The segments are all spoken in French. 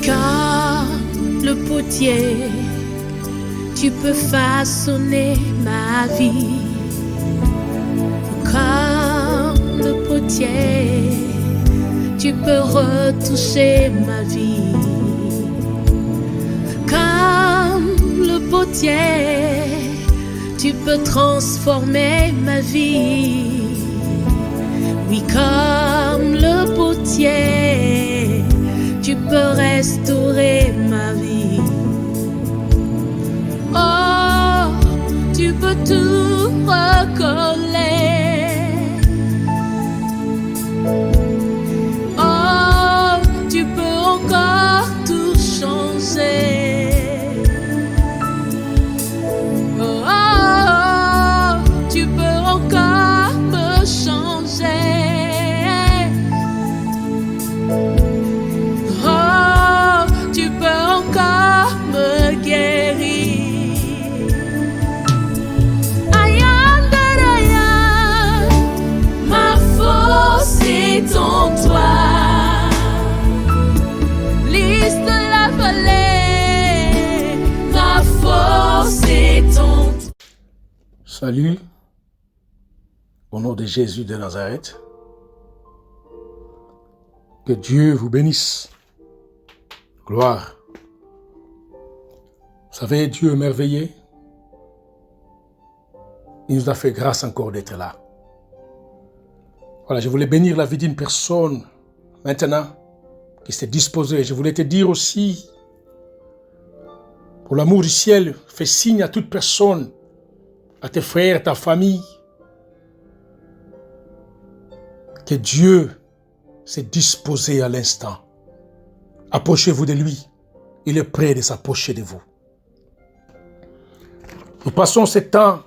Comme le potier, tu peux façonner ma vie. Comme le potier, tu peux retoucher ma vie. Comme le potier, tu peux transformer ma vie. Oui, comme le potier, tu peux restaurer ma vie. Oh, tu peux tout recoller. Oh, tu peux encore tout changer. Oh, tu peux encore me changer. Oh, tu peux encore me guérir. I am that I am. Ma force est en toi. Lys de la vallée, ma force est en toi. Salut, au nom de Jésus de Nazareth. Que Dieu vous bénisse. Gloire. Vous savez, Dieu est merveilleux. Il nous a fait grâce encore d'être là. Voilà, je voulais bénir la vie d'une personne maintenant qui s'est disposée. Je voulais te dire aussi, pour l'amour du ciel, fais signe à toute personne, à tes frères, à ta famille, que Dieu s'est disposé à l'instant. Approchez-vous de lui. Il est prêt de s'approcher de vous. Nous passons ce temps,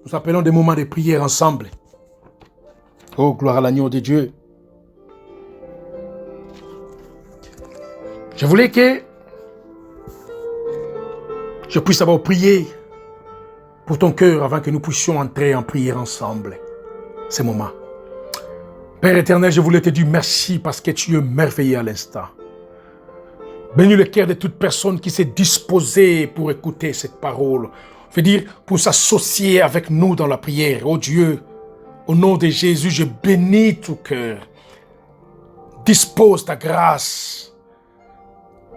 nous appelons des moments de prière ensemble. Oh, gloire à l'agneau de Dieu. Je voulais que je puisse d'abord prier pour ton cœur avant que nous puissions entrer en prière ensemble. Ces moments. Père éternel, je voulais te dire merci parce que tu es merveilleux à l'instant. Bénis le cœur de toute personne qui s'est disposée pour écouter cette parole. Je veux dire, pour s'associer avec nous dans la prière. Oh Dieu, au nom de Jésus, je bénis tout cœur. Dispose ta grâce.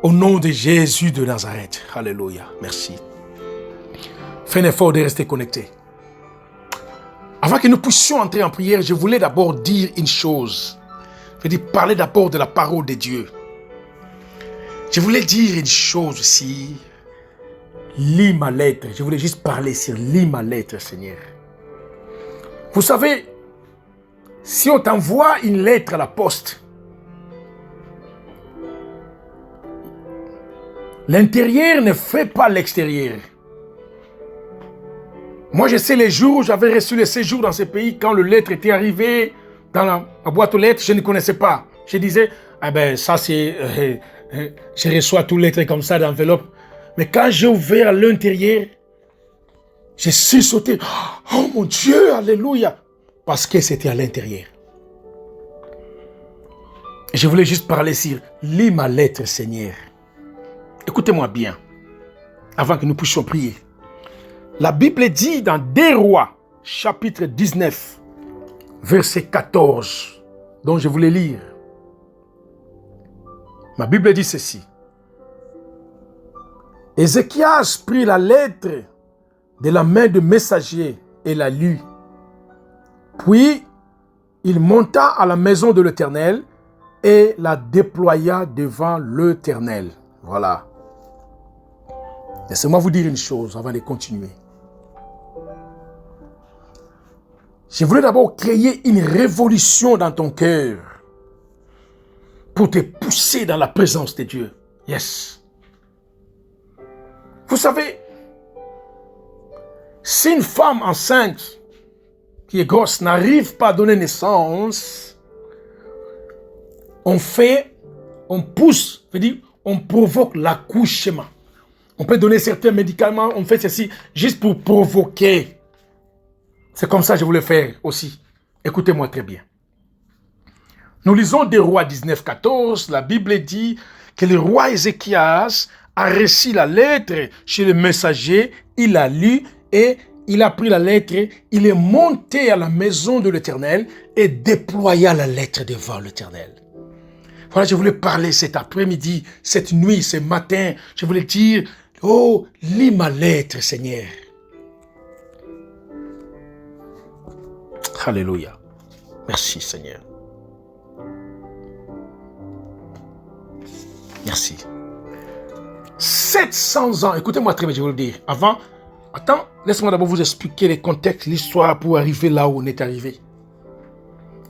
Au nom de Jésus de Nazareth. Alléluia. Merci. Fais un effort de rester connecté. Avant que nous puissions entrer en prière, je voulais d'abord dire une chose. Je veux dire, parler d'abord de la parole de Dieu. Je voulais dire une chose aussi. Lis ma lettre. Je voulais juste parler sur lis ma lettre, Seigneur. Vous savez, si on t'envoie une lettre à la poste, l'intérieur ne fait pas l'extérieur. Moi, je sais les jours où j'avais reçu le séjour dans ce pays, quand le lettre était arrivé dans la boîte aux lettres, je ne connaissais pas. Je disais, ah ben ça c'est, je reçois toutes les lettres comme ça d'enveloppe. Mais quand j'ai ouvert à l'intérieur, j'ai sursauté. Oh mon Dieu, alléluia. Parce que c'était à l'intérieur. Je voulais juste parler sur, lis ma lettre, Seigneur. Écoutez-moi bien, avant que nous puissions prier. La Bible dit dans 2 Rois, chapitre 19, verset 14, dont je voulais lire. Ma Bible dit ceci. Ézéchias prit la lettre de la main du messager et la lut. Puis, il monta à la maison de l'Éternel et la déploya devant l'Éternel. Voilà. Laissez-moi vous dire une chose avant de continuer. Je voulais d'abord créer une révolution dans ton cœur pour te pousser dans la présence de Dieu. Yes. Vous savez, si une femme enceinte qui est grosse n'arrive pas à donner naissance, on pousse, c'est-à-dire on provoque l'accouchement. On peut donner certains médicaments, on fait ceci juste pour provoquer. C'est comme ça que je voulais faire aussi. Écoutez-moi très bien. Nous lisons 2 Rois 19, 14. La Bible dit que le roi Ézéchias a reçu la lettre chez le messager, il l'a lu et il a pris la lettre, il est monté à la maison de l'Éternel et déploya la lettre devant l'Éternel. Voilà, je voulais parler cet après-midi, cette nuit, ce matin. Je voulais dire, oh, lis ma lettre, Seigneur. Alléluia. Merci, Seigneur. Merci. 700 ans, écoutez-moi très bien, je vais vous le dire. Attends, laissez-moi d'abord vous expliquer les contextes, l'histoire pour arriver là où on est arrivé.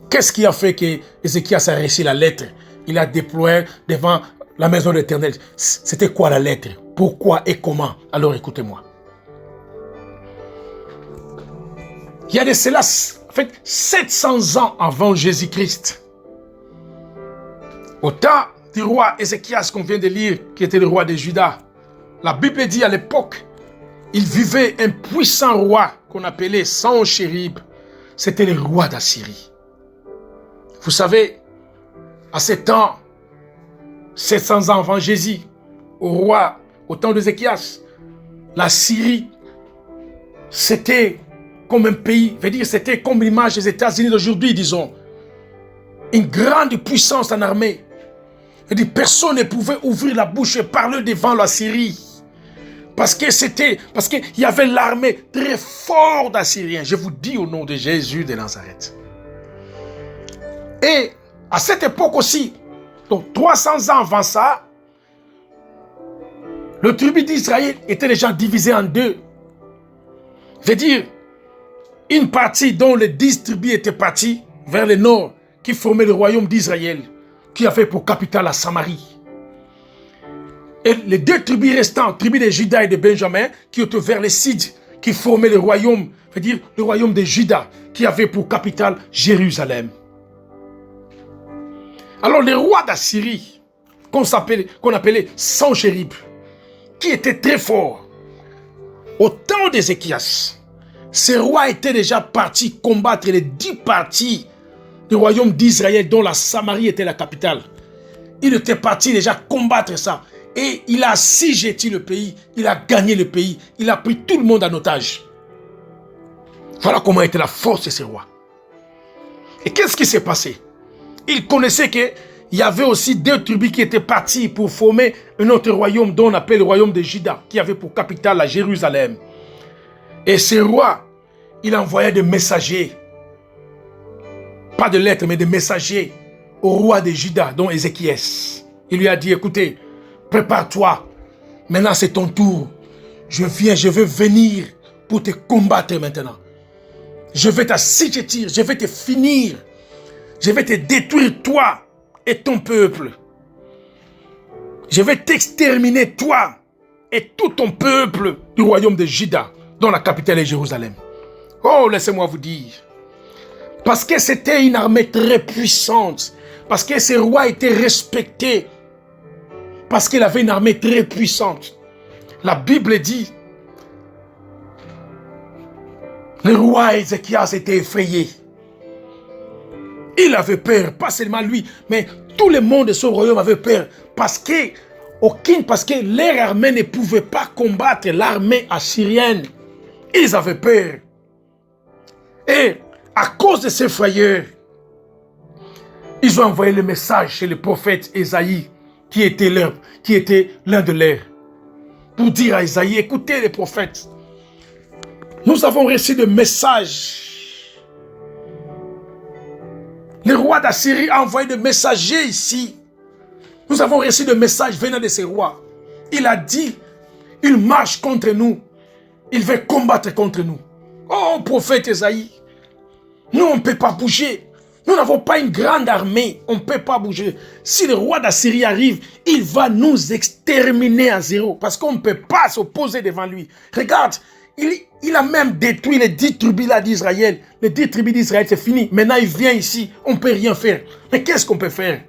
Qu'est-ce qui a fait que Ézéchias a reçu la lettre? Il a déployé devant la maison de l'Éternel. C'était quoi la lettre? Pourquoi et comment? Alors écoutez-moi. Il y a de cela, en fait, 700 ans avant Jésus-Christ. Au temps du roi Ézéchias qu'on vient de lire, qui était le roi de Juda, la Bible dit à l'époque, il vivait un puissant roi qu'on appelait Sanchérib. C'était le roi d'Assyrie. Vous savez, à ce temps, 700 ans avant Jésus, au temps d'Ézéchias, la Syrie, c'était comme un pays, c'était comme l'image des États-Unis d'aujourd'hui, disons. Une grande puissance en armée. Personne ne pouvait ouvrir la bouche et parler devant la Syrie. Parce qu'il y avait l'armée très forte d'Assyriens. Je vous dis au nom de Jésus de Nazareth. Et à cette époque aussi, donc 300 ans avant ça, le tribu d'Israël était déjà divisé en deux. Une partie dont les 10 tribus étaient partis vers le nord, qui formaient le royaume d'Israël, qui avait pour capitale la Samarie. Et les 2 tribus restantes, tribus de Juda et de Benjamin, qui étaient vers le sud, qui formaient le royaume, le royaume de Juda, qui avait pour capitale Jérusalem. Alors le roi d'Assyrie, qu'on appelait Sanchérib, qui était très fort, au temps d'Ézéchias, ce roi était déjà parti combattre les 10 parties du royaume d'Israël, dont la Samarie était la capitale. Il était parti déjà combattre ça. Et il a assiégé le pays, il a gagné le pays, il a pris tout le monde en otage. Voilà comment était la force de ce roi. Et qu'est-ce qui s'est passé? Il connaissait qu'il y avait aussi 2 tribus qui étaient parties pour former un autre royaume dont on appelle le royaume de Juda, qui avait pour capitale la Jérusalem. Et ce roi, il envoyait des messagers, pas de lettres, mais des messagers au roi de Juda, dont Ézéchias. Il lui a dit, écoutez, prépare-toi, maintenant c'est ton tour. Je veux venir pour te combattre maintenant. Je vais t'assiéger, je vais te finir. Je vais te détruire toi et ton peuple. Je vais t'exterminer toi et tout ton peuple du royaume de Juda, dont la capitale est Jérusalem. Oh, laissez-moi vous dire. Parce que c'était une armée très puissante. Parce que ce roi était respecté. Parce qu'il avait une armée très puissante. La Bible dit, le roi Ézéchias était effrayé. Il avait peur, pas seulement lui, mais tout le monde de son royaume avait peur. Parce que leur armée ne pouvait pas combattre l'armée assyrienne. Ils avaient peur. Et à cause de ces frayeurs, ils ont envoyé le message chez le prophète Ésaïe, qui était l'un de leurs, pour dire à Ésaïe, écoutez les prophètes, nous avons reçu des messages. Le roi d'Assyrie a envoyé des messagers ici. Nous avons reçu des messages venant de ce roi. Il a dit, il marche contre nous. Il veut combattre contre nous. Oh, prophète Ésaïe, nous on ne peut pas bouger. Nous n'avons pas une grande armée. On ne peut pas bouger. Si le roi d'Assyrie arrive, il va nous exterminer à zéro. Parce qu'on ne peut pas s'opposer devant lui. Regarde, il a même détruit les 10 tribus d'Israël. Les 10 tribus d'Israël, c'est fini. Maintenant, il vient ici. On ne peut rien faire. Mais qu'est-ce qu'on peut faire?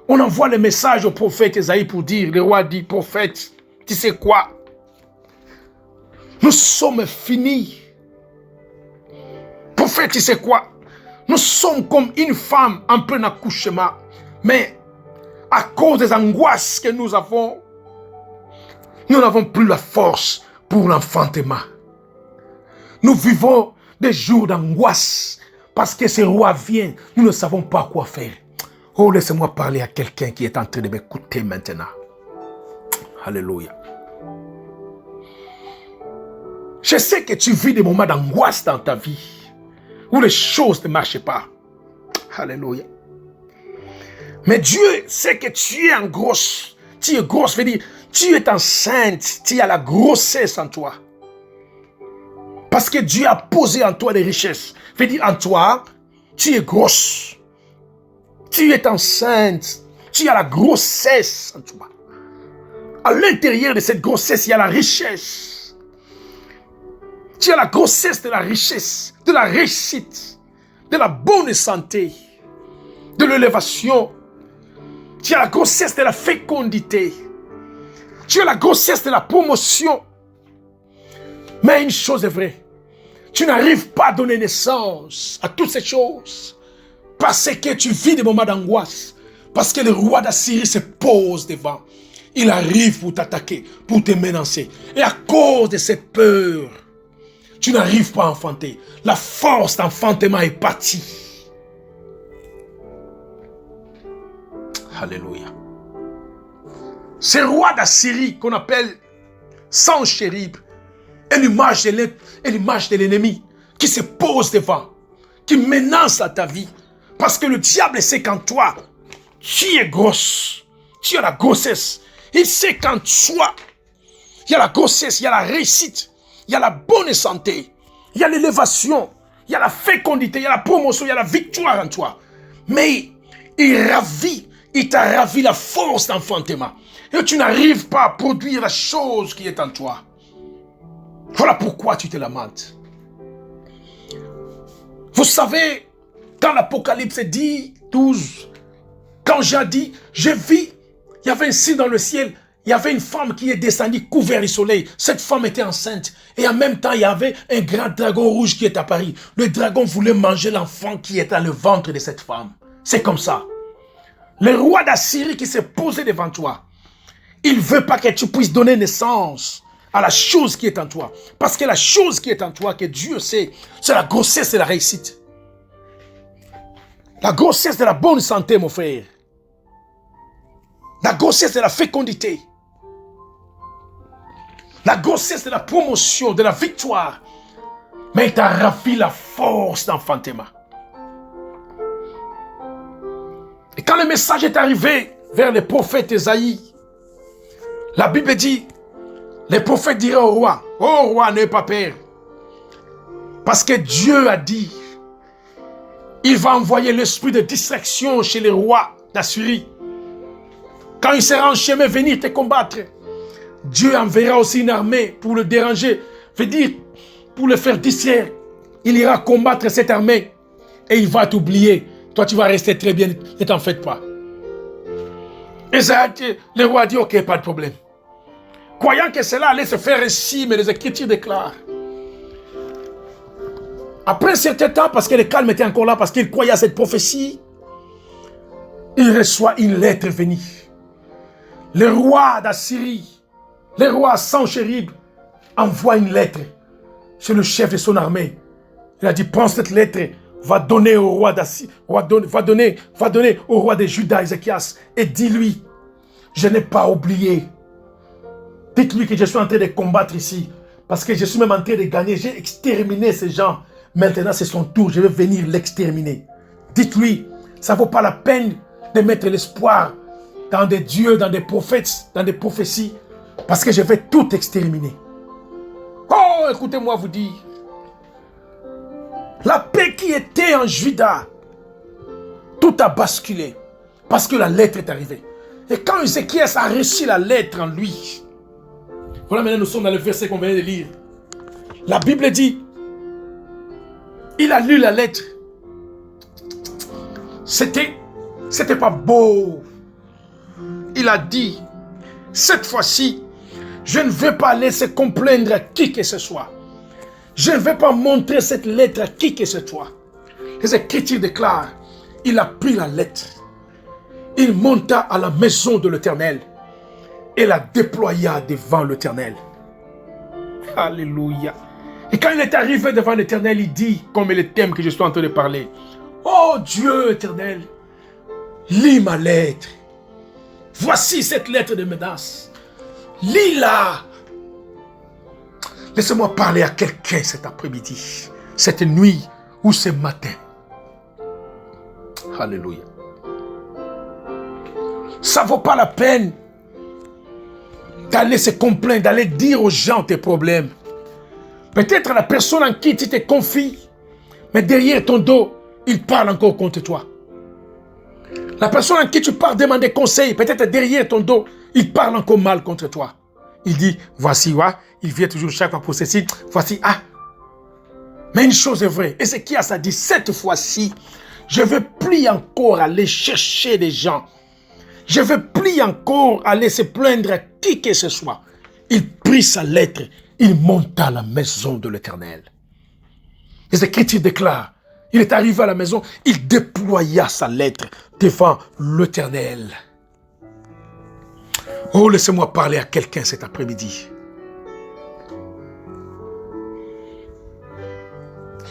On envoie le message au prophète Ésaïe pour dire, le roi dit, prophète, tu sais quoi? Nous sommes finis. Prophète, tu sais quoi? Nous sommes comme une femme en plein accouchement. Mais à cause des angoisses que nous avons, nous n'avons plus la force pour l'enfantement. Nous vivons des jours d'angoisse parce que ce roi vient, nous ne savons pas quoi faire. Oh, laissez-moi parler à quelqu'un qui est en train de m'écouter maintenant. Alléluia. Je sais que tu vis des moments d'angoisse dans ta vie, où les choses ne marchent pas. Alléluia. Mais Dieu sait que tu es en grosse. Tu es grosse, veut dire, tu es enceinte, tu as la grossesse en toi. Parce que Dieu a posé en toi des richesses. Veut dire, en toi, tu es grosse. Tu es enceinte, tu as la grossesse en toi. À l'intérieur de cette grossesse, il y a la richesse. Tu as la grossesse de la richesse, de la réussite, de la bonne santé, de l'élévation. Tu as la grossesse de la fécondité. Tu as la grossesse de la promotion. Mais une chose est vraie. Tu n'arrives pas à donner naissance à toutes ces choses parce que tu vis des moments d'angoisse. Parce que le roi d'Assyrie se pose devant. Il arrive pour t'attaquer, pour te menacer. Et à cause de cette peur, tu n'arrives pas à enfanter. La force d'enfantement est partie. Alléluia. Ce roi d'Assyrie qu'on appelle Sanchérib est l'image de l'ennemi qui se pose devant, qui menace à ta vie. Parce que le diable sait qu'en toi, tu es grosse, tu as la grossesse. Il sait qu'en toi, il y a la grossesse, il y a la réussite, il y a la bonne santé, il y a l'élévation, il y a la fécondité, il y a la promotion, il y a la victoire en toi. Mais il t'a ravi la force d'enfantement. Et tu n'arrives pas à produire la chose qui est en toi. Voilà pourquoi tu te lamentes. Vous savez, dans l'Apocalypse 10, 12, quand Jean dit, je vis, il y avait un signe dans le ciel, il y avait une femme qui est descendue couverte du soleil. Cette femme était enceinte. Et en même temps, il y avait un grand dragon rouge qui est apparu. Le dragon voulait manger l'enfant qui est dans le ventre de cette femme. C'est comme ça. Le roi d'Assyrie qui s'est posé devant toi, il ne veut pas que tu puisses donner naissance à la chose qui est en toi. Parce que la chose qui est en toi, que Dieu sait, c'est la grossesse et la réussite. La grossesse de la bonne santé, mon frère. La grossesse de la fécondité. La grossesse de la promotion, de la victoire. Mais il t'a ravi la force d'enfantement. Et quand le message est arrivé vers le prophète Ésaïe, la Bible dit, les prophètes diraient au roi, « Oh roi, n'aie pas peur. » Parce que Dieu a dit, il va envoyer l'esprit de distraction chez les rois d'Assyrie. Quand il sera en chemin venir te combattre, Dieu enverra aussi une armée pour le déranger, veut dire pour le faire distraire. Il ira combattre cette armée et il va t'oublier. Toi, tu vas rester très bien, ne t'en faites pas. Et ça, le roi dit, ok, pas de problème. Croyant que cela allait se faire ainsi, mais les Écritures déclarent. Après un certain temps, parce que le calme était encore là, parce qu'il croyait à cette prophétie, il reçoit une lettre venue. Le roi d'Assyrie, le roi Sanchérib, envoie une lettre chez le chef de son armée. Il a dit, prends cette lettre, va donner au roi d'Assyrie, va donner au roi de Juda, Ézéchias, et dis-lui, je n'ai pas oublié. Dites-lui que je suis en train de combattre ici, parce que je suis même en train de gagner. J'ai exterminé ces gens. Maintenant, c'est son tour, je vais venir l'exterminer. Dites-lui, ça ne vaut pas la peine de mettre l'espoir dans des dieux, dans des prophètes, dans des prophéties, parce que je vais tout exterminer. Oh, écoutez-moi vous dire, la paix qui était en Juda, tout a basculé, parce que la lettre est arrivée. Et quand Ézéchias a reçu la lettre en lui, voilà, maintenant nous sommes dans le verset qu'on vient de lire. La Bible dit, il a lu la lettre. C'était pas beau. Il a dit, cette fois-ci, je ne vais pas laisser complaindre à qui que ce soit. Je ne vais pas montrer cette lettre à qui que ce soit. Les Écritures déclarent, il a pris la lettre. il monta à la maison de l'Éternel et la déploya devant l'Éternel. Alléluia. Et quand il est arrivé devant l'Éternel, il dit, comme le thème que je suis en train de parler, oh Dieu éternel, lis ma lettre. Voici cette lettre de menace. Lis-la. Laissez-moi parler à quelqu'un cet après-midi, cette nuit ou ce matin. Alléluia. Ça ne vaut pas la peine d'aller se complaindre, d'aller dire aux gens tes problèmes. Peut-être la personne en qui tu te confies, mais derrière ton dos, il parle encore contre toi. La personne en qui tu pars demander conseil, peut-être derrière ton dos, il parle encore mal contre toi. Il dit, voici, ouais, il vient toujours chaque fois pour ceci, voici, ah. Mais une chose est vraie, Ézéchias a dit, cette fois-ci, je ne veux plus encore aller chercher des gens. Je ne veux plus encore aller se plaindre à qui que ce soit. Il prit sa lettre, il monta à la maison de l'Éternel. Les Écritures déclarent, il est arrivé à la maison, il déploya sa lettre devant l'Éternel. Oh, laissez-moi parler à quelqu'un cet après-midi.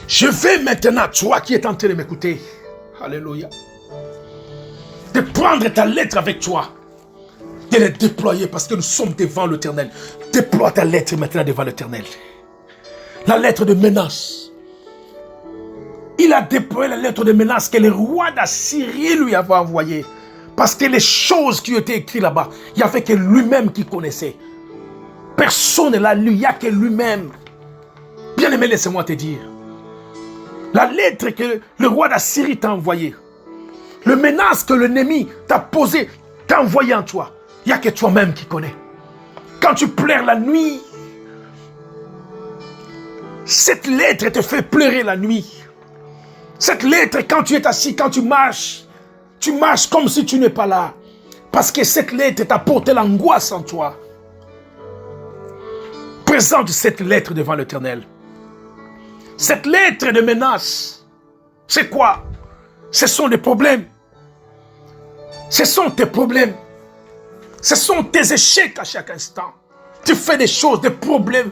Je vais maintenant, toi qui es en train de m'écouter, alléluia, de prendre ta lettre avec toi, de la déployer parce que nous sommes devant l'Éternel. Déploie ta lettre maintenant devant l'Éternel. La lettre de menace. Il a déployé la lettre de menace que le roi d'Assyrie lui avait envoyée. Parce que les choses qui étaient écrites là-bas, il n'y avait que lui-même qui connaissait. Personne ne l'a lu, il n'y a que lui-même. Bien-aimé, laissez-moi te dire. La lettre que le roi d'Assyrie t'a envoyée, le menace que l'ennemi t'a posé, t'a envoyé en toi, il n'y a que toi-même qui connais. Quand tu pleures la nuit, cette lettre te fait pleurer la nuit. Cette lettre, quand tu es assis, quand tu marches comme si tu n'es pas là. Parce que cette lettre t'a porté l'angoisse en toi. Présente cette lettre devant l'Éternel. Cette lettre de menace, c'est quoi? Ce sont des problèmes. Ce sont tes problèmes. Ce sont tes échecs à chaque instant. Tu fais des choses, des problèmes.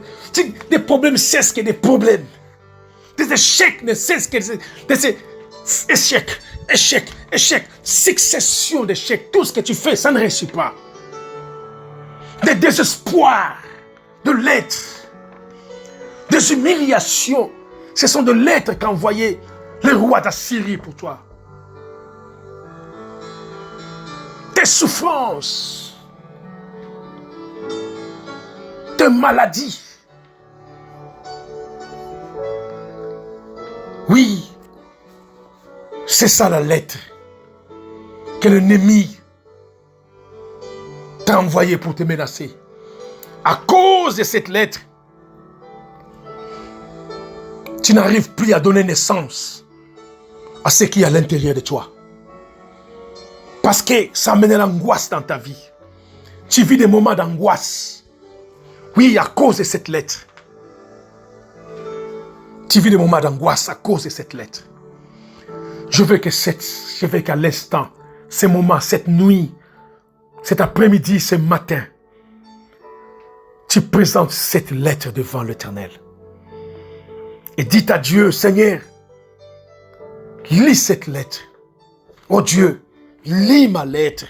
Des problèmes cessent que des problèmes. Des échecs ne cessent que des échecs. Succession d'échecs. Tout ce que tu fais, ça ne réussit pas. Des désespoirs, de lettres, des humiliations. Ce sont des lettres qu'a envoyé le roi d'Assyrie pour toi. Des souffrances, des maladies. Oui, c'est ça la lettre que l'ennemi t'a envoyée pour te menacer. À cause de cette lettre, tu n'arrives plus à donner naissance à ce qui est à l'intérieur de toi. Parce que ça amène l'angoisse dans ta vie. Tu vis des moments d'angoisse. Oui, à cause de cette lettre. Tu vis des moments d'angoisse à cause de cette lettre. Je veux qu'à l'instant, ce moment, cette nuit, cet après-midi, ce matin, tu présentes cette lettre devant l'Éternel. Et dis à Dieu, Seigneur, lis cette lettre. Oh Dieu, lis ma lettre.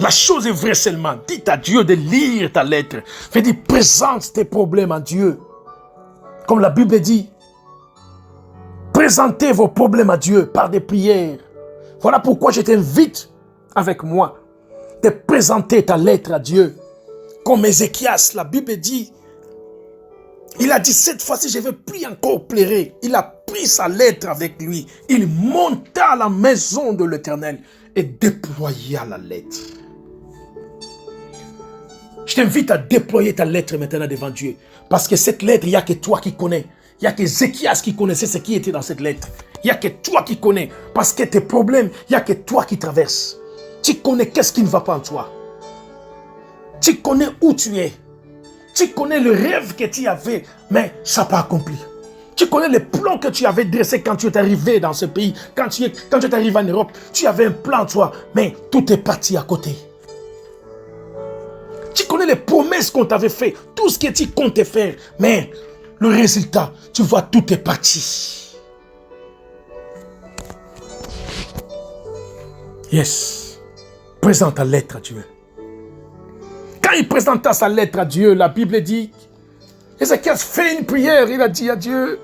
La chose est vraie seulement. Dis à Dieu de lire ta lettre. Fais dire, présente tes problèmes à Dieu. Comme la Bible dit, présentez vos problèmes à Dieu par des prières. Voilà pourquoi je t'invite avec moi de présenter ta lettre à Dieu. Comme Ézéchias, la Bible dit, il a dit, cette fois-ci, je ne vais plus encore pleurer. Il a pris sa lettre avec lui. Il monta à la maison de l'Éternel et déploya la lettre. Je t'invite à déployer ta lettre maintenant devant Dieu. Parce que cette lettre, il n'y a que toi qui connais. Il n'y a que Ézéchias qui connaissait ce qui était dans cette lettre. Il n'y a que toi qui connais. Parce que tes problèmes, il n'y a que toi qui traverses. Tu connais qu'est-ce qui ne va pas en toi. Tu connais où tu es. Tu connais le rêve que tu avais, mais ça n'a pas accompli. Tu connais les plans que tu avais dressés quand tu es arrivé dans ce pays. Quand tu es arrivé en Europe, tu avais un plan, toi, mais tout est parti à côté. Tu connais les promesses qu'on t'avait fait, tout ce que tu comptais faire, mais le résultat, tu vois, tout est parti. Yes. Présente ta lettre à Dieu. Quand il présenta sa lettre à Dieu, la Bible dit, Ézéchias fait une prière, il a dit à Dieu,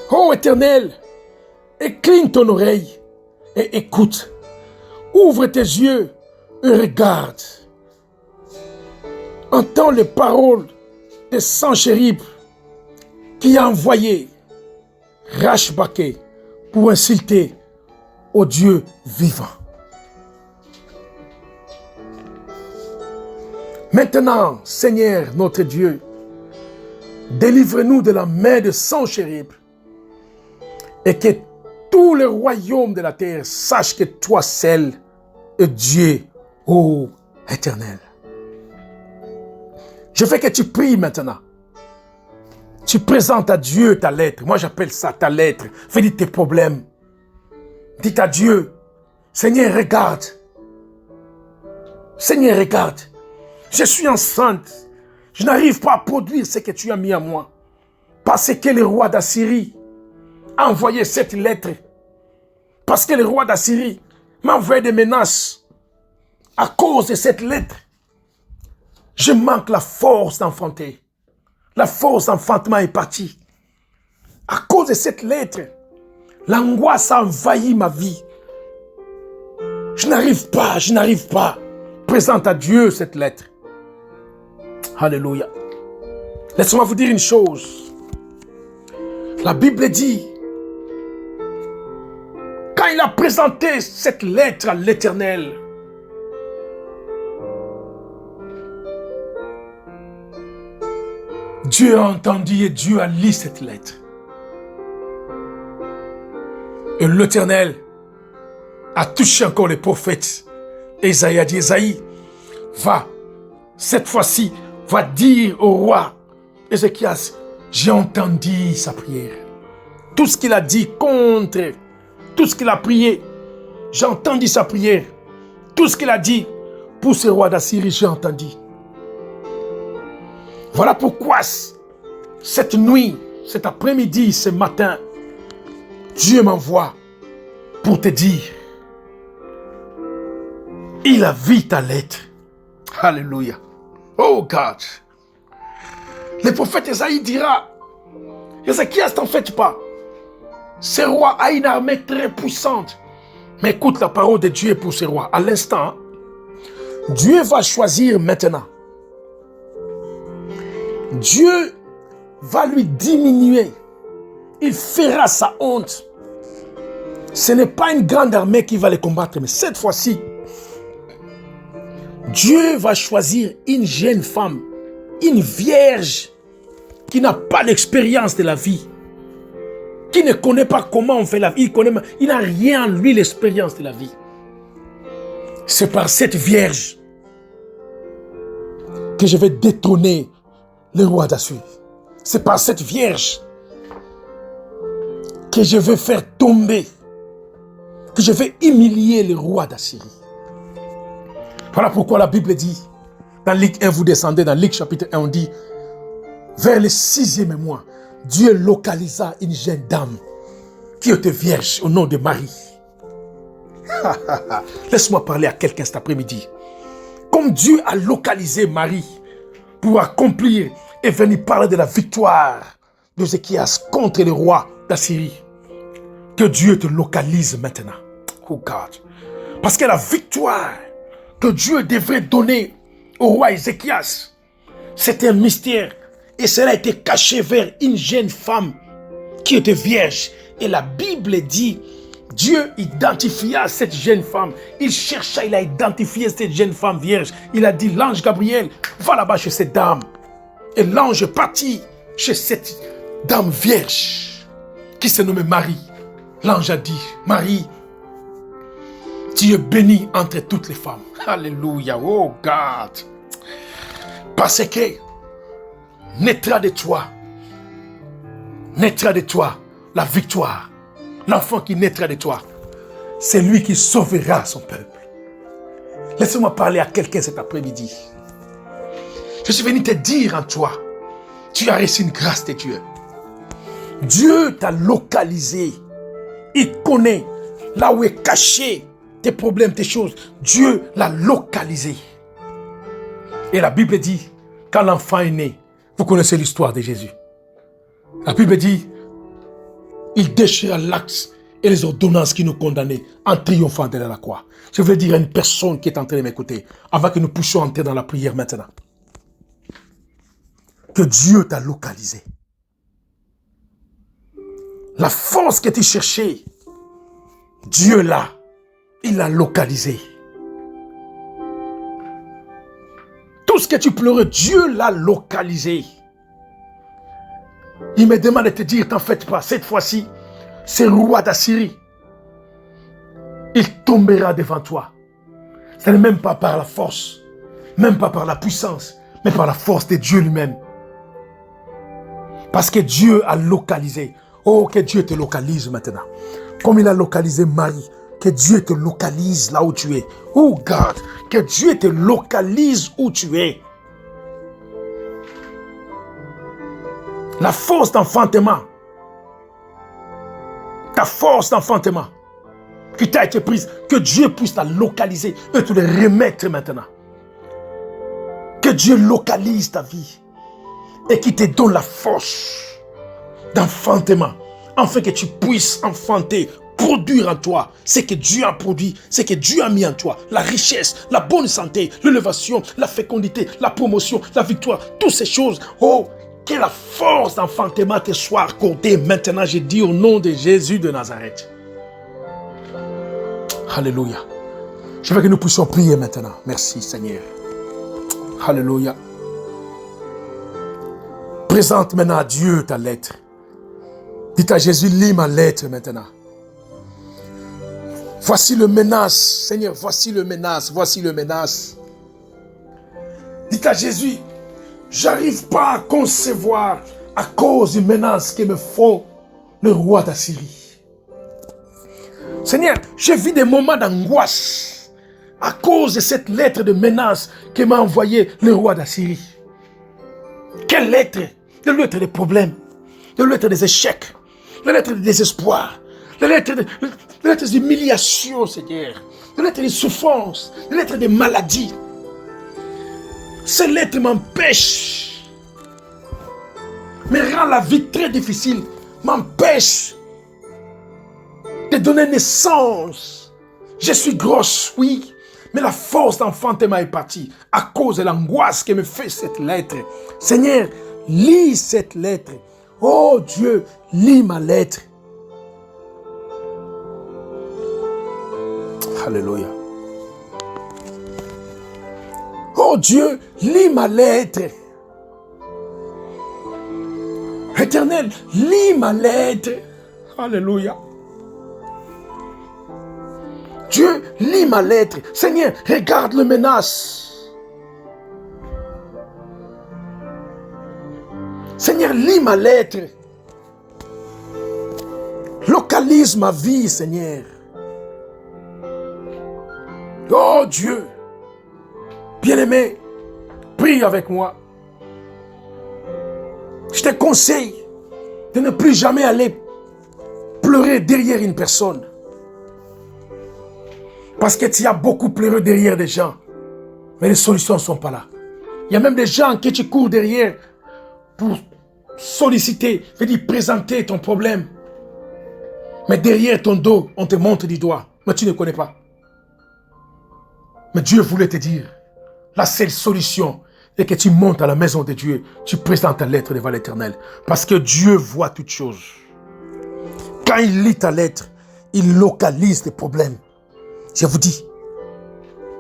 ô Éternel, incline ton oreille et écoute. Ouvre tes yeux et regarde. Entends les paroles de Sanchérib qui a envoyé Rachbaké pour insulter au Dieu vivant. Maintenant, Seigneur notre Dieu, délivre-nous de la main de Sanchérib et que tous les royaumes de la terre sachent que toi seul es Dieu, ô Éternel. Je veux que tu pries maintenant. Tu présentes à Dieu ta lettre. Moi, j'appelle ça ta lettre. Fais dire tes problèmes. Dis à Dieu, Seigneur, regarde. Seigneur, regarde. Je suis enceinte. Je n'arrive pas à produire ce que tu as mis à moi. Parce que le roi d'Assyrie a envoyé cette lettre. Parce que le roi d'Assyrie m'a envoyé des menaces. À cause de cette lettre, je manque la force d'enfanter. La force d'enfantement est partie. À cause de cette lettre, l'angoisse a envahi ma vie. Je n'arrive pas. Présente à Dieu cette lettre. Alléluia. Laissez-moi vous dire une chose. La Bible dit, quand il a présenté cette lettre à l'Éternel, Dieu a entendu et Dieu a lu cette lettre. Et l'Éternel a touché encore les prophètes. Ésaïe a dit, Ésaïe, va, cette fois-ci, va dire au roi Ézéchias, j'ai entendu sa prière. Tout ce qu'il a dit contre, tout ce qu'il a prié, j'ai entendu sa prière. Tout ce qu'il a dit pour ce roi d'Assyrie, j'ai entendu. Voilà pourquoi cette nuit, cet après-midi, ce matin, Dieu m'envoie pour te dire, il a vu ta lettre. Alléluia. Oh God. Le prophète Esaïe dira, Ézéchias, t'en fais pas. Ce roi a une armée très puissante. Mais écoute la parole de Dieu pour ce roi. À l'instant, Dieu va choisir maintenant. Dieu va lui diminuer. Il fera sa honte. Ce n'est pas une grande armée qui va les combattre, mais cette fois-ci, Dieu va choisir une jeune femme, une vierge, qui n'a pas l'expérience de la vie, qui ne connaît pas comment on fait la vie, il n'a rien en lui l'expérience de la vie. C'est par cette vierge que je vais détrôner le roi d'Assyrie. C'est par cette vierge que je vais faire tomber, que je vais humilier le roi d'Assyrie. Voilà pourquoi la Bible dit, dans Luc 1, vous descendez, dans Luc chapitre 1, on dit, vers le 6e mois, Dieu localisa une jeune dame qui était vierge au nom de Marie. Laisse-moi parler à quelqu'un cet après-midi. Comme Dieu a localisé Marie pour accomplir et venir parler de la victoire d'Ézéchias contre le roi d'Assyrie, que Dieu te localise maintenant. Oh God. Parce que la victoire que Dieu devrait donner au roi Ézéchias, c'était un mystère. Et cela a été caché vers une jeune femme qui était vierge. Et la Bible dit, Dieu identifia cette jeune femme. Il chercha, il a identifié cette jeune femme vierge. Il a dit, l'ange Gabriel, va là-bas chez cette dame. Et l'ange est parti chez cette dame vierge qui se nommait Marie. L'ange a dit, Marie, tu es bénie entre toutes les femmes. Alléluia, oh God. Parce que naîtra de toi la victoire. L'enfant qui naîtra de toi, c'est lui qui sauvera son peuple. Laisse-moi parler à quelqu'un cet après-midi. Je suis venu te dire en toi, tu as reçu une grâce de Dieu. Dieu t'a localisé. Il connaît là où est caché tes problèmes, tes choses. Dieu l'a localisé. Et la Bible dit, quand l'enfant est né, vous connaissez l'histoire de Jésus. La Bible dit, il déchira l'acte et les ordonnances qui nous condamnaient en triomphant de la croix. Je veux dire à une personne qui est en train de m'écouter, avant que nous puissions entrer dans la prière maintenant, que Dieu t'a localisé. La force que tu cherchais, Dieu l'a, il l'a localisé. Tout ce que tu pleurais, Dieu l'a localisé. Il me demande de te dire, t'en fais pas, cette fois-ci, c'est le roi d'Assyrie. Il tombera devant toi. Ce n'est même pas par la force, même pas par la puissance, mais par la force de Dieu lui-même. Parce que Dieu a localisé. Oh, que Dieu te localise maintenant. Comme il a localisé Marie, que Dieu te localise là où tu es. Oh God, que Dieu te localise où tu es. La force d'enfantement, ta force d'enfantement qui t'a été prise, que Dieu puisse la localiser et te le remettre maintenant. Que Dieu localise ta vie et qu'il te donne la force d'enfantement, afin que tu puisses enfanter, produire en toi ce que Dieu a produit, ce que Dieu a mis en toi, la richesse, la bonne santé, l'élévation, la fécondité, la promotion, la victoire, toutes ces choses. Oh, que la force d'enfantement te soit accordée maintenant, je dis au nom de Jésus de Nazareth. Alléluia. Je veux que nous puissions prier maintenant. Merci Seigneur. Alléluia. Présente maintenant à Dieu ta lettre. Dites à Jésus, lis ma lettre maintenant. Voici le menace, Seigneur, voici le menace, voici le menace. Dites à Jésus, j'arrive pas à concevoir à cause du menace que me font le roi d'Assyrie. Seigneur, je vis des moments d'angoisse à cause de cette lettre de menace que m'a envoyé le roi d'Assyrie. Quelle lettre? De lettre des problèmes, de lettre des échecs, de lettre de désespoir, de lettre d'humiliation, Seigneur, de lettre de souffrance, de lettre de maladie. Ces lettres m'empêchent, me rend la vie très difficile, m'empêchent de donner naissance. Je suis grosse, oui, mais la force d'enfantement est partie à cause de l'angoisse que me fait cette lettre. Seigneur, lis cette lettre. Oh Dieu, lis ma lettre. Alléluia. Oh Dieu, lis ma lettre. Éternel, lis ma lettre. Alléluia. Dieu, lis ma lettre. Seigneur, regarde le menace. Seigneur, lis ma lettre. Localise ma vie, Seigneur. Oh Dieu, bien-aimé, prie avec moi. Je te conseille de ne plus jamais aller pleurer derrière une personne. Parce que tu as beaucoup pleuré derrière des gens. Mais les solutions ne sont pas là. Il y a même des gens que tu cours derrière pour solliciter, je veux dire présenter ton problème. Mais derrière ton dos, on te montre du doigt. Mais tu ne connais pas. Mais Dieu voulait te dire, la seule solution est que tu montes à la maison de Dieu, tu présentes ta lettre devant l'Éternel. Parce que Dieu voit toutes choses. Quand il lit ta lettre, il localise tes problèmes. Je vous dis,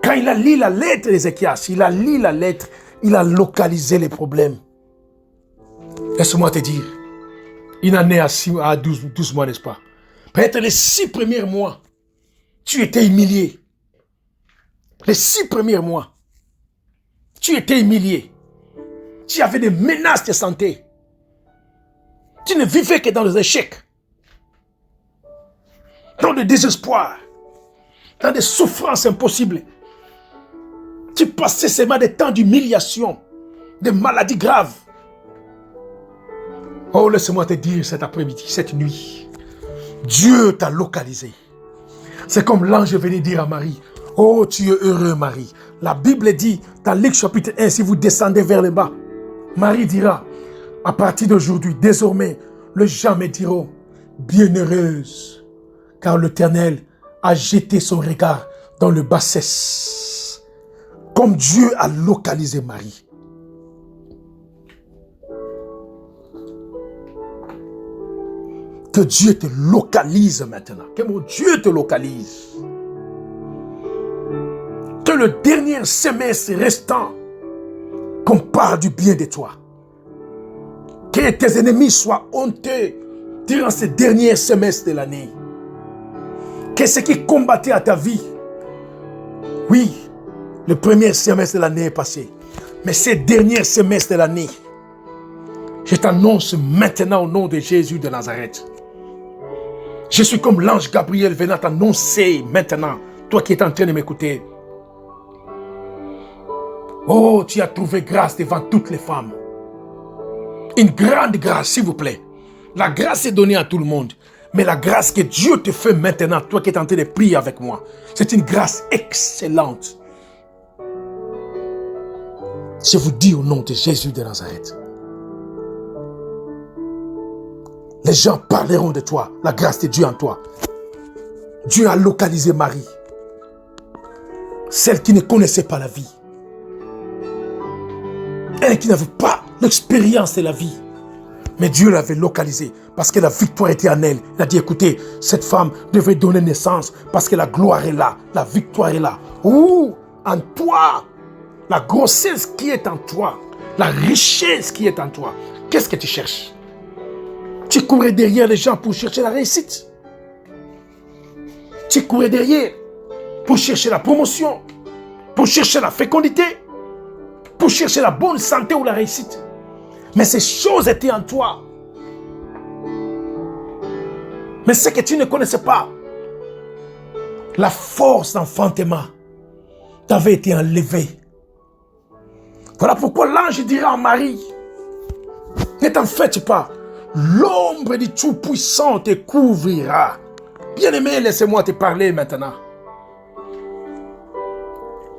quand il a lu la lettre d'Ézéchias, il a lu la lettre, il a localisé les problèmes. Laisse-moi te dire, une année à 12 mois, n'est-ce pas? Peut-être les 6 premiers mois, tu étais humilié. Les 6 premiers mois, tu étais humilié. Tu avais des menaces de santé. Tu ne vivais que dans les échecs, dans le désespoir, dans des souffrances impossibles. Tu passais seulement des temps d'humiliation, de maladies graves. Oh, laisse-moi te dire cet après-midi, cette nuit, Dieu t'a localisé. C'est comme l'ange venait dire à Marie, oh, tu es heureux, Marie. La Bible dit, dans Luc chapitre 1, si vous descendez vers le bas, Marie dira, à partir d'aujourd'hui, désormais, les gens me diront, bienheureuse, car l'Éternel a jeté son regard dans le bassesse, comme Dieu a localisé Marie. Que Dieu te localise maintenant. Que mon Dieu te localise. Que le dernier semestre restant, qu'on parle du bien de toi. Que tes ennemis soient honteux durant ce dernier semestre de l'année. Que ce qui combattait à ta vie, oui, le premier semestre de l'année est passé. Mais ce dernier semestre de l'année, je t'annonce maintenant au nom de Jésus de Nazareth. Je suis comme l'ange Gabriel venant t'annoncer maintenant, toi qui es en train de m'écouter. Oh, tu as trouvé grâce devant toutes les femmes. Une grande grâce, s'il vous plaît. La grâce est donnée à tout le monde. Mais la grâce que Dieu te fait maintenant, toi qui es en train de prier avec moi, c'est une grâce excellente. Je vous dis au nom de Jésus de Nazareth. Les gens parleront de toi, la grâce de Dieu en toi. Dieu a localisé Marie, celle qui ne connaissait pas la vie. Elle qui n'avait pas l'expérience de la vie. Mais Dieu l'avait localisée parce que la victoire était en elle. Il a dit, écoutez, cette femme devait donner naissance parce que la gloire est là, la victoire est là. Ouh, en toi, la grossesse qui est en toi, la richesse qui est en toi. Qu'est-ce que tu cherches? Tu courais derrière les gens pour chercher la réussite. Tu courais derrière pour chercher la promotion, pour chercher la fécondité, pour chercher la bonne santé ou la réussite. Mais ces choses étaient en toi. Mais ce que tu ne connaissais pas, la force d'enfantement t'avait été enlevée. Voilà pourquoi l'ange dira à Marie, ne t'en faites pas. L'ombre du Tout-Puissant te couvrira. Bien-aimé, laissez-moi te parler maintenant.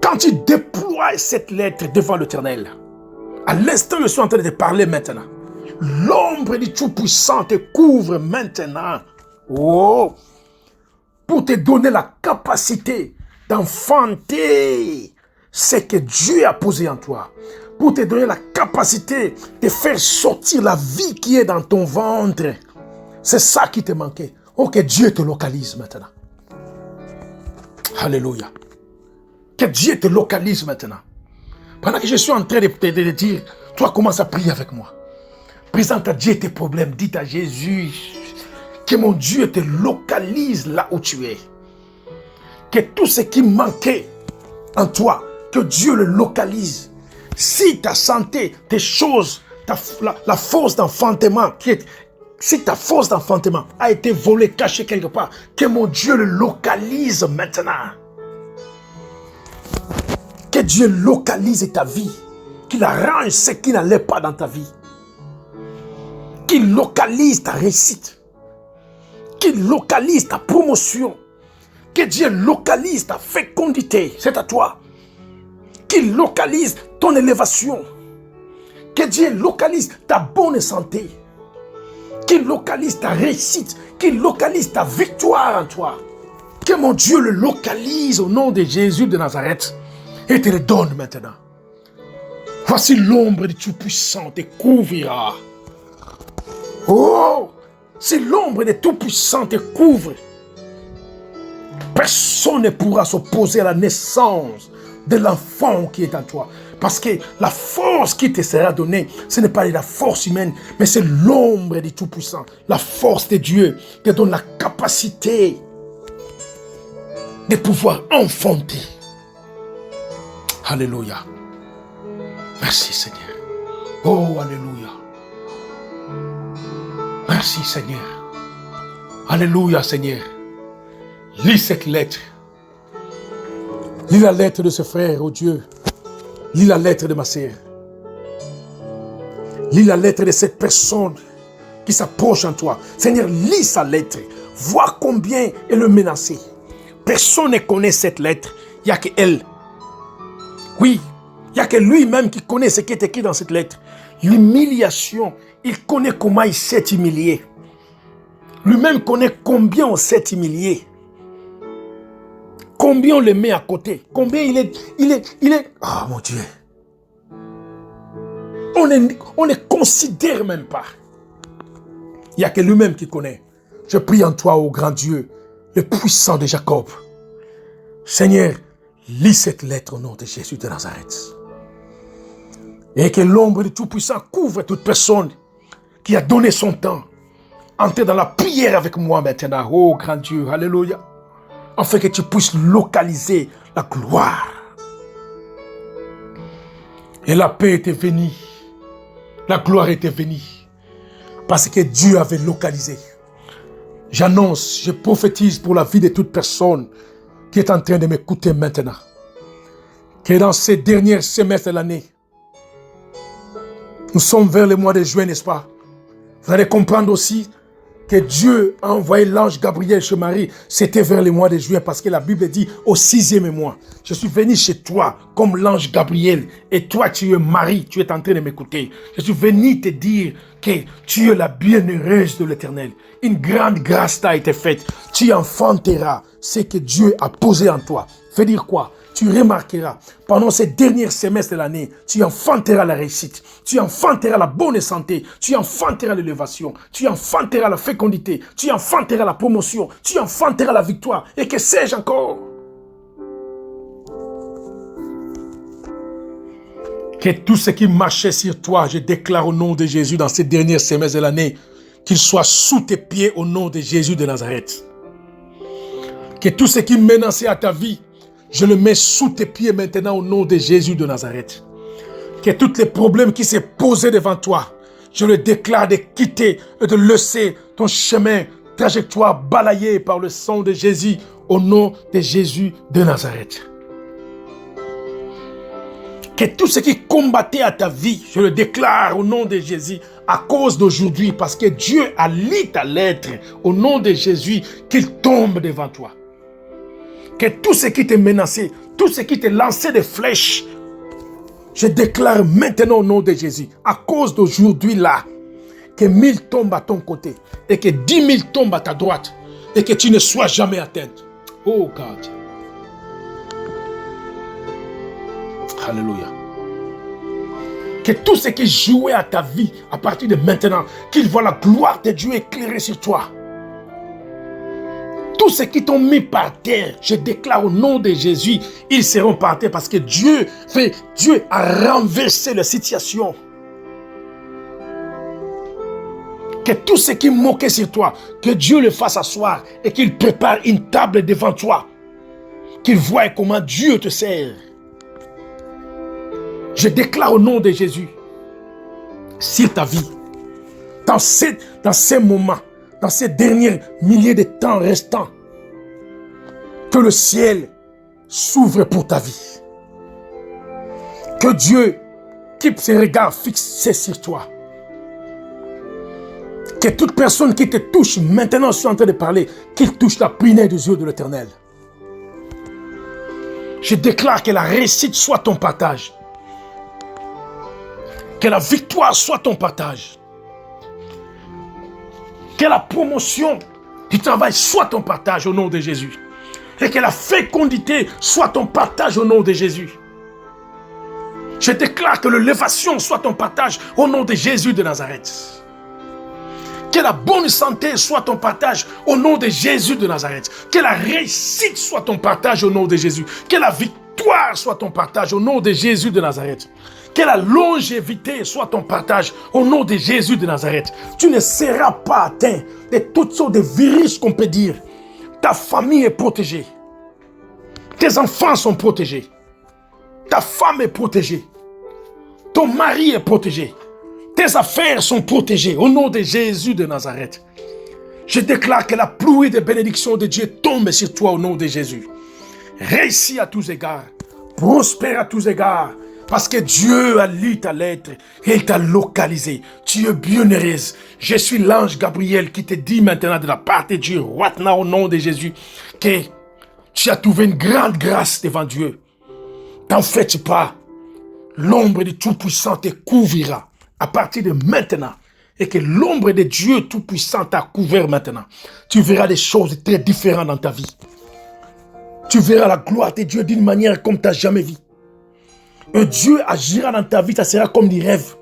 Quand tu déploies cette lettre devant l'Éternel, à l'instant où je suis en train de te parler maintenant, l'ombre du Tout-Puissant te couvre maintenant. Oh, pour te donner la capacité d'enfanter ce que Dieu a posé en toi. Pour te donner la capacité de faire sortir la vie qui est dans ton ventre. C'est ça qui te manquait. Oh, que Dieu te localise maintenant. Alléluia. Que Dieu te localise maintenant. Pendant que je suis en train de dire, toi commence à prier avec moi. Présente à Dieu tes problèmes. Dis à Jésus que mon Dieu te localise là où tu es. Que tout ce qui manquait en toi, que Dieu le localise. Si ta santé, tes choses, la force d'enfantement, si ta force d'enfantement a été volée, cachée quelque part, que mon Dieu le localise maintenant. Que Dieu localise ta vie, qu'il arrange ce qui n'allait pas dans ta vie, qu'il localise ta réussite, qu'il localise ta promotion, que Dieu localise ta fécondité, c'est à toi. Qu'il localise ton élévation. Que Dieu localise ta bonne santé. Qu'il localise ta réussite. Qu'il localise ta victoire en toi. Que mon Dieu le localise au nom de Jésus de Nazareth. Et te le donne maintenant. Voici l'ombre du Tout-Puissant te couvrira. Oh, si l'ombre du Tout-Puissant te couvre, personne ne pourra s'opposer à la naissance de l'enfant qui est en toi. Parce que la force qui te sera donnée, ce n'est pas la force humaine, mais c'est l'ombre du Tout-Puissant. La force de Dieu te donne la capacité de pouvoir enfanter. Alléluia. Merci Seigneur. Oh, alléluia. Merci Seigneur. Alléluia Seigneur. Lis cette lettre. Lis la lettre de ce frère, oh Dieu. Lis la lettre de ma sœur. Lis la lettre de cette personne qui s'approche en toi. Seigneur, lis sa lettre. Vois combien elle est menacée. Personne ne connaît cette lettre. Il n'y a qu'elle. Oui, il n'y a que lui-même qui connaît ce qui est écrit dans cette lettre. L'humiliation, il connaît comment il s'est humilié. Lui-même connaît combien on s'est humilié. Combien on le met à côté. Combien il est... Oh mon Dieu. On ne considère même pas. Il n'y a que lui-même qui connaît. Je prie en toi, ô grand Dieu, le puissant de Jacob. Seigneur, lis cette lettre au nom de Jésus de Nazareth. Et que l'ombre du Tout-Puissant couvre toute personne qui a donné son temps. Entrez dans la prière avec moi maintenant, ô grand Dieu, alléluia. Afin que tu puisses localiser la gloire. Et la paix était venue. La gloire était venue. Parce que Dieu avait localisé. J'annonce, je prophétise pour la vie de toute personne qui est en train de m'écouter maintenant. Que dans ces derniers semestres de l'année, nous sommes vers le mois de juin, n'est-ce pas? Vous allez comprendre aussi que Dieu a envoyé l'ange Gabriel chez Marie. C'était vers le mois de juin parce que la Bible dit au 6e mois. Je suis venu chez toi comme l'ange Gabriel. Et toi, tu es Marie, tu es en train de m'écouter. Je suis venu te dire que tu es la bienheureuse de l'Éternel. Une grande grâce t'a été faite. Tu enfanteras ce que Dieu a posé en toi. Fait dire quoi? Tu remarqueras, pendant ces derniers semestres de l'année, tu enfanteras la réussite, tu enfanteras la bonne santé, tu enfanteras l'élévation, tu enfanteras la fécondité, tu enfanteras la promotion, tu enfanteras la victoire. Et que sais-je encore? Que tout ce qui marchait sur toi, je déclare au nom de Jésus dans ces derniers semestres de l'année, qu'il soit sous tes pieds au nom de Jésus de Nazareth. Que tout ce qui menaçait à ta vie, je le mets sous tes pieds maintenant au nom de Jésus de Nazareth. Que tous les problèmes qui s'est posés devant toi, je le déclare de quitter et de laisser ton chemin, trajectoire balayée par le sang de Jésus au nom de Jésus de Nazareth. Que tout ce qui combattait à ta vie, je le déclare au nom de Jésus à cause d'aujourd'hui, parce que Dieu a lu ta lettre au nom de Jésus, qu'il tombe devant toi. Que tout ce qui t'est menacé, tout ce qui t'est lancé des flèches, je déclare maintenant au nom de Jésus, à cause d'aujourd'hui là, que 1000 tombent à ton côté, et que 10 000 tombent à ta droite, et que tu ne sois jamais atteinte. Oh God. Alléluia. Que tout ce qui jouait à ta vie, à partir de maintenant, qu'il voit la gloire de Dieu éclairer sur toi. Tous ceux qui t'ont mis par terre, je déclare au nom de Jésus, ils seront par terre parce que Dieu a renversé la situation. Que tous ceux qui moquaient sur toi, que Dieu le fasse asseoir et qu'il prépare une table devant toi. Qu'il voie comment Dieu te sert. Je déclare au nom de Jésus, sur ta vie, dans ces moments, dans ces derniers milliers de temps restants, que le ciel s'ouvre pour ta vie. Que Dieu keep ses regards fixés sur toi. Que toute personne qui te touche, maintenant je suis en train de parler, qu'il touche la prunelle des yeux de l'Éternel. Je déclare que la réussite soit ton partage. Que la victoire soit ton partage. Que la promotion du travail soit ton partage au nom de Jésus. Et que la fécondité soit ton partage au nom de Jésus. Je déclare que l'élévation soit ton partage au nom de Jésus de Nazareth. Que la bonne santé soit ton partage au nom de Jésus de Nazareth. Que la réussite soit ton partage au nom de Jésus. Que la victoire soit ton partage au nom de Jésus de Nazareth. Que la longévité soit ton partage au nom de Jésus de Nazareth. Tu ne seras pas atteint de toutes sortes de virus qu'on peut dire. Ta famille est protégée. Tes enfants sont protégés. Ta femme est protégée. Ton mari est protégé. Tes affaires sont protégées au nom de Jésus de Nazareth. Je déclare que la pluie de bénédiction de Dieu tombe sur toi au nom de Jésus. Réussis à tous égards, prospère à tous égards, parce que Dieu a lu ta lettre et il t'a localisé. Tu es bienheureuse. Je suis l'ange Gabriel qui te dit maintenant de la part de Dieu, maintenant au nom de Jésus, que tu as trouvé une grande grâce devant Dieu. T'en fais pas. L'ombre du Tout-Puissant te couvrira à partir de maintenant. Et que l'ombre de Dieu Tout-Puissant t'a couvert maintenant. Tu verras des choses très différentes dans ta vie. Tu verras la gloire de Dieu d'une manière comme tu n'as jamais vu. Et Dieu agira dans ta vie, ça sera comme des rêves.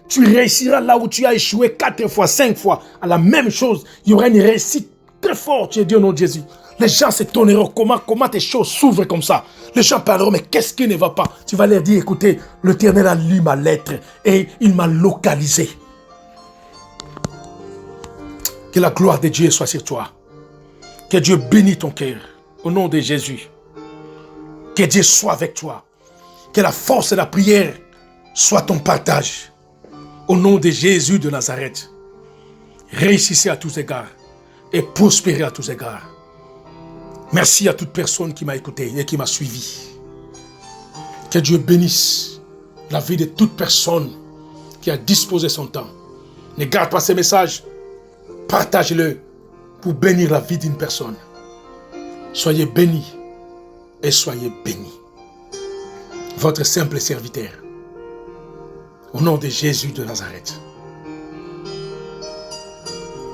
Tu réussiras là où tu as échoué 4 fois, 5 fois, à la même chose. Il y aura une réussite très forte, tu es Dieu au nom de Jésus. Les gens s'étonneront comment tes choses s'ouvrent comme ça. Les gens parleront, mais qu'est-ce qui ne va pas? Tu vas leur dire, écoutez, l'Éternel a lu ma lettre et il m'a localisé. Que la gloire de Dieu soit sur toi. Que Dieu bénisse ton cœur. Au nom de Jésus. Que Dieu soit avec toi. Que la force de la prière soit ton partage. Au nom de Jésus de Nazareth. Réussissez à tous égards. Et prospérez à tous égards. Merci à toute personne qui m'a écouté et qui m'a suivi. Que Dieu bénisse la vie de toute personne qui a disposé son temps. Ne garde pas ces messages. Partagez-le pour bénir la vie d'une personne. Soyez bénis et soyez bénis. Votre simple serviteur. Au nom de Jésus de Nazareth.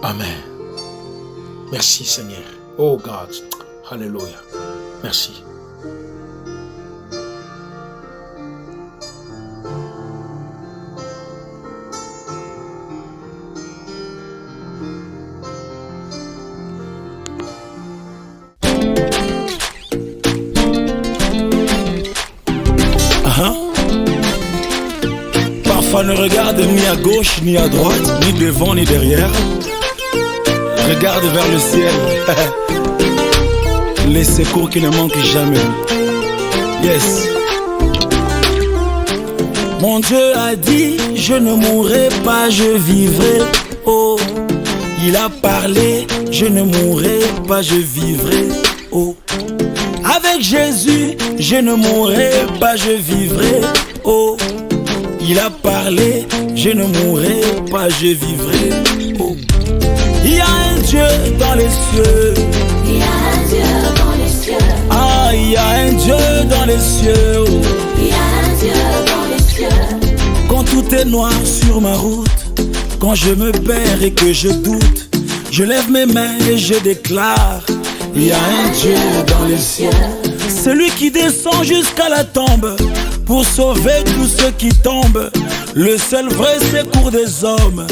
Amen. Merci Seigneur. Oh God. Alléluia. Merci. Parfois ne regarde ni à gauche ni à droite, ni devant ni derrière. Regarde vers le ciel. Les secours qui ne manquent jamais. Yes. Mon Dieu a dit, je ne mourrai pas, je vivrai. Oh, il a parlé, je ne mourrai pas, je vivrai. Oh, avec Jésus, je ne mourrai pas, je vivrai. Oh, il a parlé, je ne mourrai pas, je vivrai. Oh, il y a un Dieu dans les cieux. Il y a un Dieu dans les cieux. Ah, il y a un Dieu dans les cieux. Oh. Il y a un Dieu dans les cieux. Quand tout est noir sur ma route, quand je me perds et que je doute, je lève mes mains et je déclare, il y a un Dieu dans les cieux. Celui qui descend jusqu'à la tombe pour sauver tous ceux qui tombent, le seul vrai secours des hommes.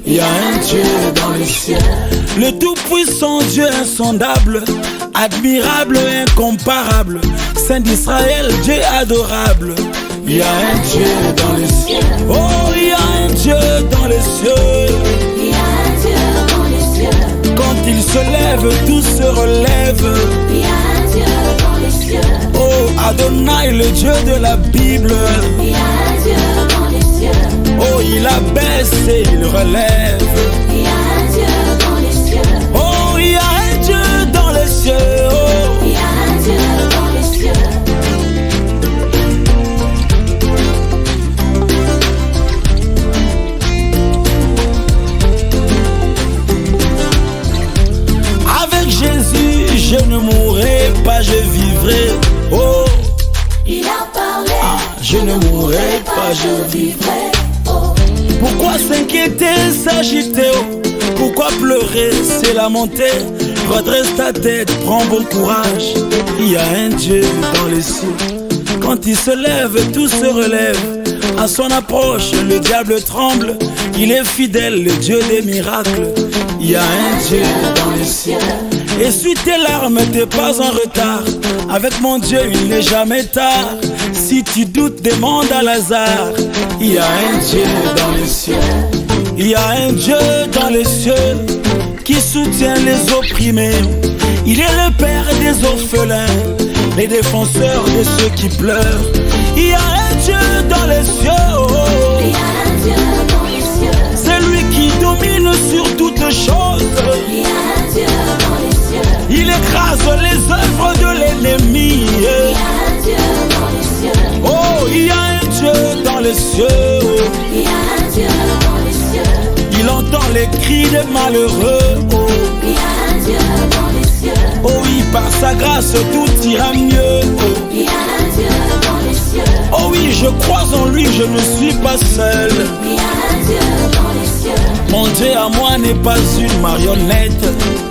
Il y a un Dieu dans les cieux, le tout-puissant Dieu insondable, admirable et incomparable, Saint d'Israël, Dieu adorable. Il y a un Dieu dans les cieux. Oh, il y a un Dieu dans les cieux. Il y a un Dieu dans les cieux. Quand il se lève, tout se relève. Il y a un Dieu dans les cieux. Oh, Adonai, le Dieu de la Bible. Il y a un Dieu dans les cieux. Oh, il abaisse et il relève. Il y a un Dieu dans les cieux. Oh, il y a un Dieu dans les cieux. Oh, Il y a un Dieu dans les cieux. avec Jésus, je ne mourrai pas, je vivrai. Oh, Il a parlé. je ne mourrai pas, je vivrai. Oh, Pourquoi s'inquiéter, s'agiter? Oh, pourquoi pleurer, c'est lamenter? Redresse ta tête, prends bon courage. Il y a un Dieu dans les cieux. Quand il se lève, tout se relève. À son approche, le diable tremble. Il est fidèle, le Dieu des miracles. Il y a un Dieu dans les cieux. Essuie tes larmes, t'es pas en retard. Avec mon Dieu, il n'est jamais tard. Si tu doutes, demande à Lazare. Il y a un Dieu dans les cieux. Il y a un Dieu dans les cieux qui soutient les opprimés. Il est le père des orphelins, les défenseurs de ceux qui pleurent. Il y a un Dieu dans les cieux. Il y a un Dieu dans les domine sur toutes choses. Il y a un Dieu dans les cieux. Il écrase les œuvres de l'ennemi. Il y a un Dieu dans les cieux. Oh, il y a un Dieu dans les cieux. Il y a un Dieu dans les cieux. Il entend les cris des malheureux. Oh, Il y a un Dieu dans les cieux. oh oui, par sa grâce tout ira mieux. Oh, Il y a un Dieu dans les cieux. oh oui, je crois en lui, je ne suis pas seul. Il y a un Dieu dans les cieux. Mon Dieu à moi n'est pas une marionnette.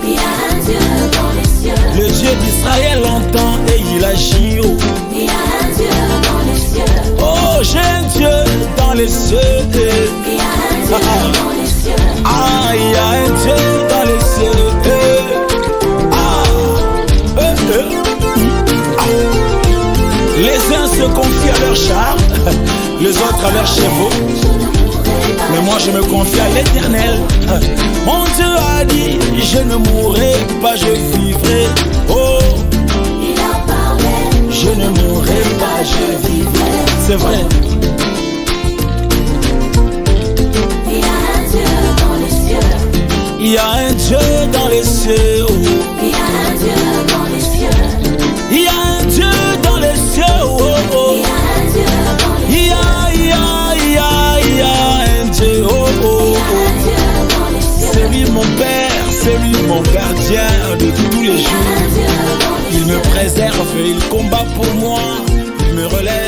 Il y a un Dieu dans les cieux. Le Dieu d'Israël entend et il agit. Oh, Il y a un Dieu dans les cieux. oh j'ai un Dieu dans les cieux. Il y a un Dieu dans les cieux. Ah, il y a un Dieu dans les cieux. Ah, ah. Les uns se confient à leur char, les autres à leurs chevaux. Mais moi je me confie à l'Éternel. Mon Dieu a dit, je ne mourrai pas, je vivrai. Oh, Il a parlé. je ne mourrai pas, je vivrai. C'est vrai. Il y a un Dieu dans les cieux. Il y a un Dieu dans les cieux. Oh. Il y a un Dieu dans les cieux. Il y a un Dieu dans les cieux. Oh, oh. Il y a un Dieu dans les Il y a un Dieu. Oh, oh, oh. Dieu dans les cieux. C'est lui mon Père, c'est lui mon gardien de tous les jours. Dieu dans les Il me préserve, il combat pour moi, il me relève.